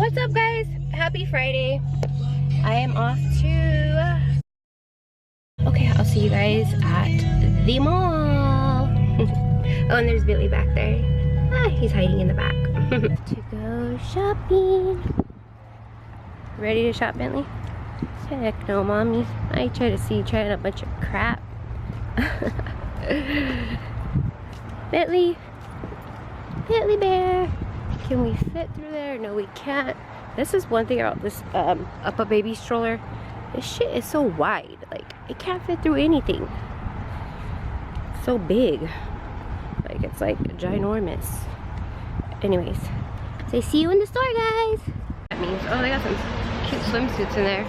What's up, guys? Happy Friday. I am off to... Okay, I'll see you guys at the mall. Oh, and there's Billy back there. Ah, he's hiding in the back. To go shopping. Ready to shop, Bentley? Heck no, mommy. I try to see you trying a bunch of crap. Bentley. Bentley bear. Can we fit through there? No, we can't. This is one thing about this Up a Baby stroller. This shit is so wide. Like, it can't fit through anything. So big. Like, it's like ginormous. Anyways, so see you in the store, guys. That means, oh, they got some cute swimsuits in there.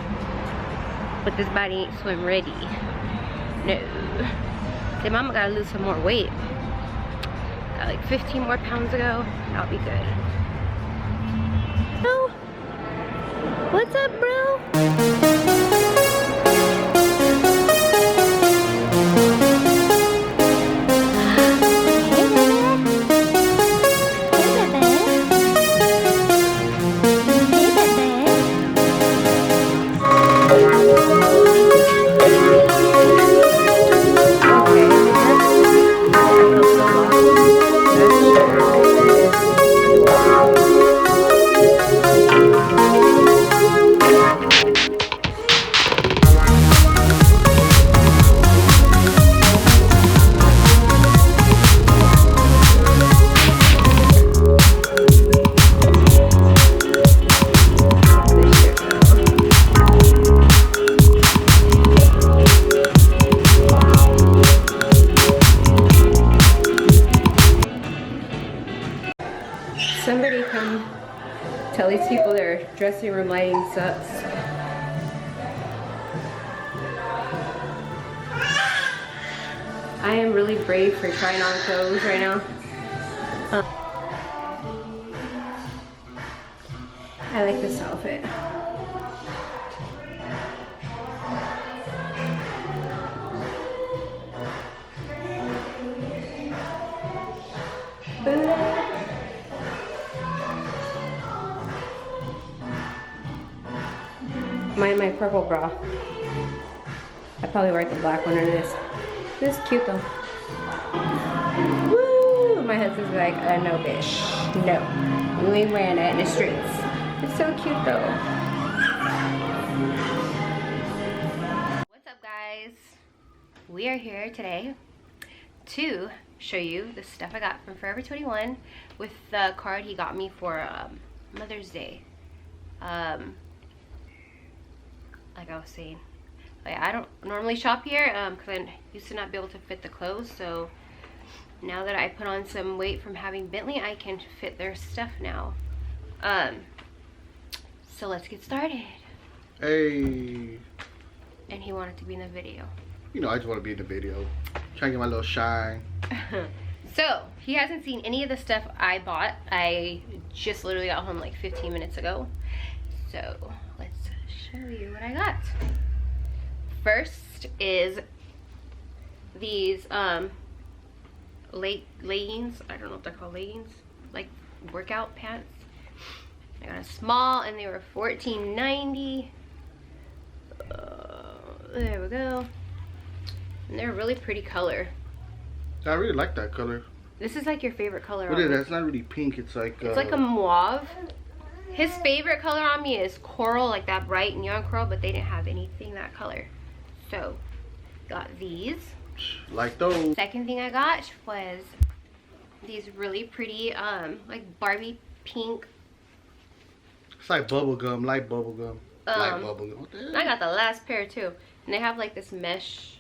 But this body ain't swim ready. No. Say, mama gotta lose some more weight. Got like 15 more pounds to go. I'll be good. Oh, what's up, bro? Somebody come tell these people their dressing room lighting sucks. I am really brave for trying on clothes right now. I like this outfit. My purple bra. I probably wear the black one under this. This is cute though. Woo! My husband's like, no bitch. No. You ain't wearing that in the streets. It's so cute though. What's up, guys? We are here today to show you the stuff I got from Forever 21 with the card he got me for Mother's Day. Like I was saying, like, I don't normally shop here because I used to not be able to fit the clothes. So now that I put on some weight from having Bentley, I can fit their stuff now. So let's get started. Hey. And he wanted to be in the video. You know, I just want to be in the video. Trying to get my little shine. So he hasn't seen any of the stuff I bought. I just literally got home like 15 minutes ago. So let's show you what I got. First is these leggings. I don't know if they're called leggings, like workout pants. I got a small and they were $14.90. There we go. And they're a really pretty color. I really like that color. This is like your favorite color. What is that? It's not really pink. It's like a mauve. His favorite color on me is coral, like that bright neon coral, but they didn't have anything that color. So, got these. Like those. Second thing I got was these really pretty, like Barbie pink. It's like bubble gum, light bubble gum. Light bubble gum. What the hell? I got the last pair too. And they have like this mesh.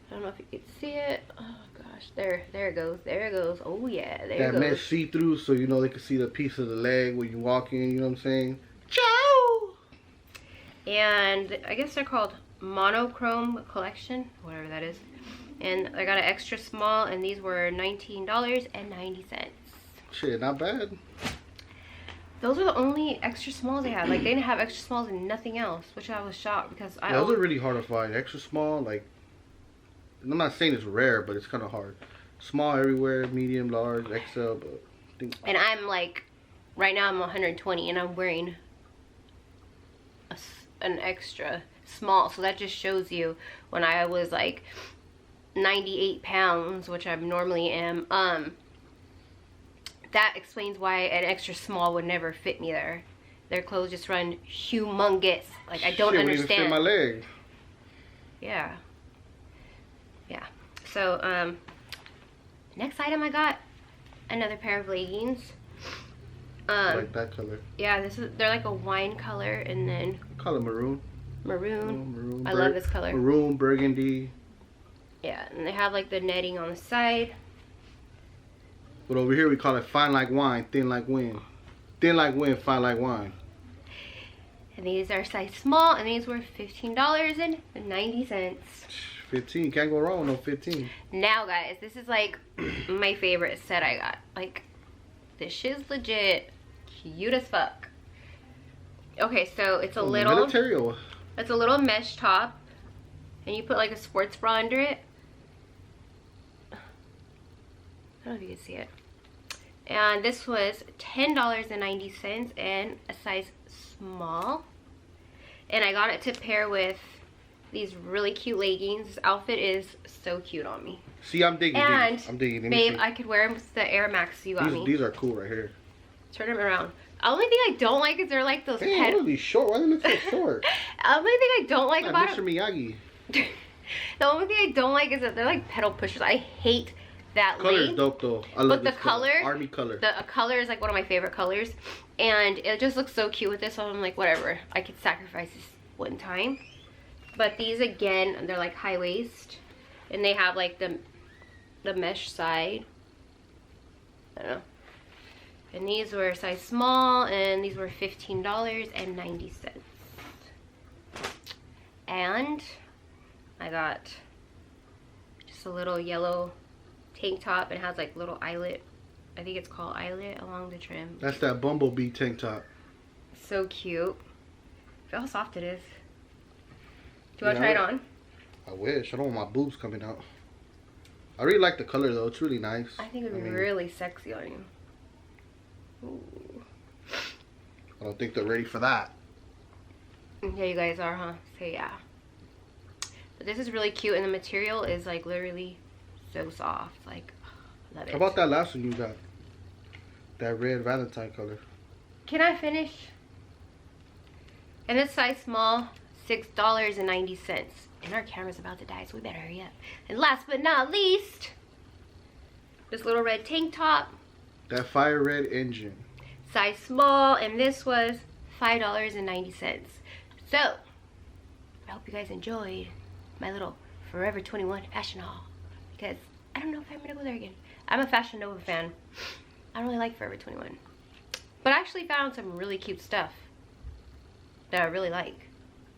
I don't know if you can see it. Oh gosh, there it goes. There it goes. Oh yeah, there it goes. That mesh see-through, so you know they can see the piece of the leg when you walk in. You know what I'm saying? Ciao. And I guess they're called monochrome collection, whatever that is. And I got an extra small, and these were $19.90. Shit, not bad. Those are the only extra smalls they had. Like, they didn't have extra smalls and nothing else, which I was shocked because those are really hard to find. Extra small, like, I'm not saying it's rare, but it's kind of hard. Small everywhere, medium, large, XL, but I think. And I'm like, right now I'm 120 and I'm wearing an extra small. So that just shows you when I was like 98 pounds, which I normally am, that explains why an extra small would never fit me there. Their clothes just run humongous. Like, I don't understand. Shit, wouldn't even fit my leg. Yeah. Yeah. So, next item I got, another pair of leggings. Like that color. Yeah, they're like a wine color, and then Call it maroon. Maroon. I love this color. Maroon, burgundy. Yeah, and they have like the netting on the side. But over here we call it fine like wine, thin like wind. Thin like wind, fine like wine. And these are size small, and these were $15.90. 15, can't go wrong with no 15. Now guys, this is like my favorite set I got. Like, this shit's legit cute as fuck. Okay, so it's a little military or? It's a little mesh top, and you put like a sports bra under it. I don't know if you can see it. And this was $10.90 and a size small. And I got it to pair with these really cute leggings. This outfit is so cute on me. See, I'm digging and these. I'm digging. Babe, I could wear them with the Air Max you got me. These are cool right here. Turn them around. The only thing I don't like is they're like those Damn, what are these short? Why do they look so short? The only thing I don't like about Mr. Miyagi. The only thing I don't like is that they're like pedal pushers. I hate that Color's length. dope though. I love but the color, army color. The color is like one of my favorite colors, and it just looks so cute with this. So I'm like, whatever, I could sacrifice this one time. But these again, they're like high waist, and they have like the mesh side. I don't know. And these were size small, and these were $15.90. And I got just a little yellow tank top, and it has like little eyelet. I think it's called eyelet along the trim. That's that bumblebee tank top. So cute. Feel how soft it is. Do you want to try it on? I wish. I don't want my boobs coming out. I really like the color though. It's really nice. I think it would be really sexy on you. Ooh. I don't think they're ready for that. Yeah, you guys are, huh? So yeah. But this is really cute, and the material is like literally so soft. Like, I love it. How about that last one you got? That red Valentine color. Can I finish? And it's size small, $6.90. And our camera's about to die, so we better hurry up. And last but not least, this little red tank top. That fire red engine. Size small, and this was $5.90. So, I hope you guys enjoyed my little Forever 21 fashion haul. Because I don't know if I'm gonna go there again. I'm a Fashion Nova fan. I don't really like Forever 21. But I actually found some really cute stuff that I really like.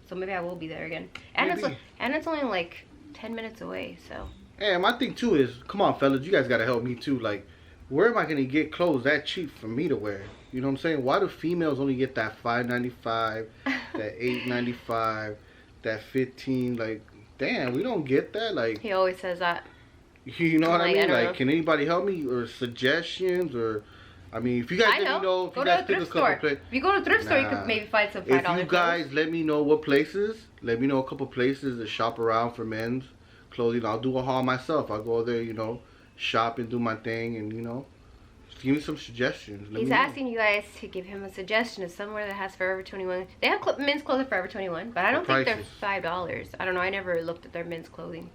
So maybe I will be there again. And it's only like 10 minutes away, so. And my thing too is, come on fellas, you guys gotta help me too. Like, where am I gonna get clothes that cheap for me to wear? You know what I'm saying? Why do females only get that $5.95, that $8.95, that $15? Like, damn, we don't get that. Like, he always says that. You know what I mean? Like, can anybody help me or suggestions or? I mean, if you guys let me know, if you guys pick a couple places. If you go to a thrift store, you could maybe find some $5 If you guys let me know what places, let me know a couple places to shop around for men's clothing. I'll do a haul myself. I'll go there, you know, shop and do my thing, and you know, just give me some suggestions. He's asking you guys to give him a suggestion of somewhere that has Forever 21. They have men's clothes at Forever 21, but I don't think they're $5. I don't know. I never looked at their men's clothing.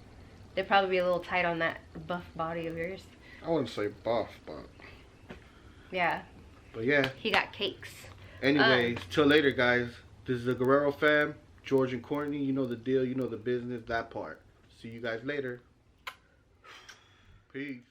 They'd probably be a little tight on that buff body of yours. I wouldn't say buff, but yeah. But yeah. He got cakes. Anyways, till later, guys. This is the Guerrero fam, George and Courtney. You know the deal. You know the business. That part. See you guys later. Peace.